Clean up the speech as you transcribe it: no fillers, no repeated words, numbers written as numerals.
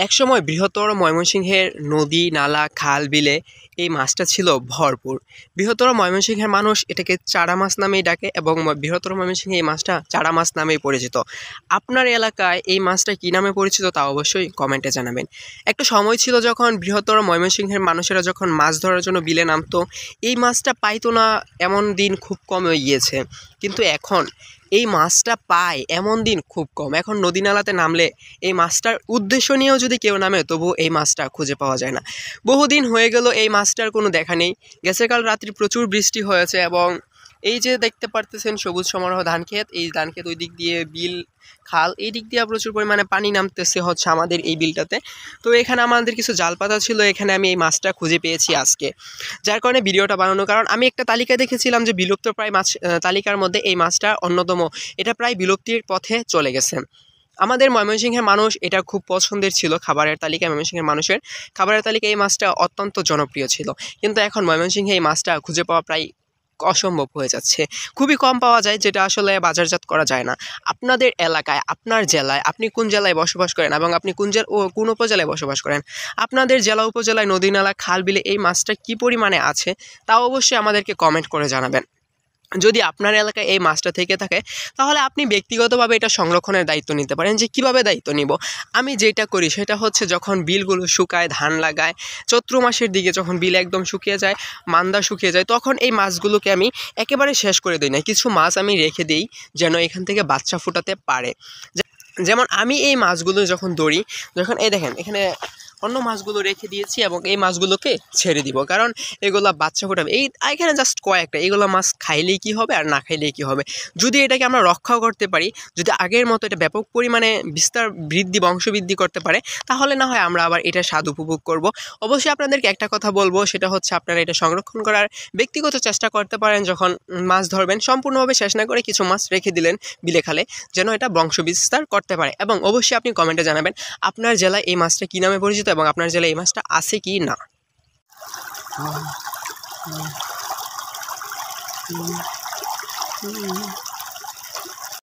একসময় বৃহত্তর ময়মনসিংহের নদী, নালা, খাল, বিলে এই মাছটা ছিল ভরপুর। বৃহত্তর ময়মনসিংহের মানুষ এটাকে চারা মাছ নামেই ডাকে এবং বৃহত্তর ময়মনসিংহে এই মাছটা চারা মাছ নামেই পরিচিত। আপনার এলাকায় এই মাছটা কী নামে পরিচিত তা অবশ্যই কমেন্টে জানাবেন। একটা সময় ছিল যখন বৃহত্তর ময়মনসিংহের মানুষেরা যখন মাছ ধরার জন্য বিলে নামতো, এই মাছটা পাইতো না এমন দিন খুব কম হয়ে গিয়েছে। কিন্তু এখন এই মাছটা পায় এমন দিন খুব কম। এখন নদী নালাতে নামলে এই মাছটার উদ্দেশ্য নিয়েও যদি কেউ নামে তবুও এই মাছটা খুঁজে পাওয়া যায় না। বহুদিন হয়ে গেল এই মাছটার কোনো দেখা নেই। গেছেকাল রাত্রি প্রচুর বৃষ্টি হয়েছে এবং এই যে দেখতে পারতেছেন সবুজ সমারোহ ধান ক্ষেত, এই ধান ক্ষেত ওই দিক দিয়ে বিল, খাল, এই দিক দিয়ে প্রচুর পরিমাণে পানি নামতেছে হচ্ছে আমাদের এই বিলটাতে। তো এখানে আমাদের কিছু জাল পাতা ছিল, এখানে আমি এই মাছটা খুঁজে পেয়েছি আজকে, যার কারণে ভিডিওটা বানানো। কারণ আমি একটা তালিকা দেখেছিলাম যে বিলুপ্ত প্রায় মাছ তালিকার মধ্যে এই মাছটা অন্যতম। এটা প্রায় বিলুপ্তির পথে চলে গেছে। আমাদের ময়মনসিংহের মানুষ এটা খুব পছন্দের ছিল খাবারের তালিকায়। ময়মনসিংহের মানুষের খাবারের তালিকায় এই মাছটা অত্যন্ত জনপ্রিয় ছিল। কিন্তু এখন ময়মনসিংহে এই মাছটা খুঁজে পাওয়া প্রায় অসম্ভব হয়ে যাচ্ছে। খুবই কম পাওয়া যায়, যেটা আসলে বাজারজাত করা যায় না। আপনাদের এলাকায়, আপনার জেলায়, আপনি কোন জেলায় বসবাস করেন এবং আপনি কোন উপজেলায় বসবাস করেন, আপনাদের জেলা উপজেলায় নদী নালা খাল বিলে এই মাছটা কী পরিমাণে আছে তাও অবশ্যই আমাদেরকে কমেন্ট করে জানাবেন। যদি আপনার এলাকায় এই মাছটা থেকে থাকে তাহলে আপনি ব্যক্তিগতভাবে এটা সংরক্ষণের দায়িত্ব নিতে পারেন। যে কীভাবে দায়িত্ব নিব, আমি যেটা করি সেটা হচ্ছে যখন বিলগুলো শুকায়, ধান লাগায়, চৈত্র মাসের দিকে যখন বিল একদম শুকিয়ে যায়, মান্দা শুকিয়ে যায়, তখন এই মাছগুলোকে আমি একেবারে শেষ করে দিই না। কিছু মাছ আমি রেখে দিই যেন এখান থেকে বাচ্চা ফুটাতে পারে। যেমন আমি এই মাছগুলো যখন ধরি, যখন এই দেখেন এখানে অন্য মাছগুলো রেখে দিয়েছি এবং এই মাছগুলোকে ছেড়ে দিব, কারণ এগুলা বাচ্চা ফোটাবে। এখানে জাস্ট কয়েকটা, এইগুলো মাছ খাইলেই কী হবে আর না খাইলেই কী হবে। যদি এটাকে আমরা রক্ষাও করতে পারি, যদি আগের মতো এটা ব্যাপক পরিমাণে বংশবৃদ্ধি করতে পারে, তাহলে না হয় আমরা আবার এটা স্বাদ উপভোগ করব। অবশ্যই আপনাদেরকে একটা কথা বলবো, সেটা হচ্ছে আপনারা এটা সংরক্ষণ করার ব্যক্তিগত চেষ্টা করতে পারেন। যখন মাছ ধরবেন সম্পূর্ণভাবে শেষ না করে কিছু মাছ রেখে দিলেন বিলে খালে, যেন এটা বংশবিস্তার করতে পারে। এবং অবশ্যই আপনি কমেন্টে জানাবেন আপনার জেলায় এই মাছটা কী নামে পরিচিত এবং আপনার জেলায় এই মাছটা আছে কি না।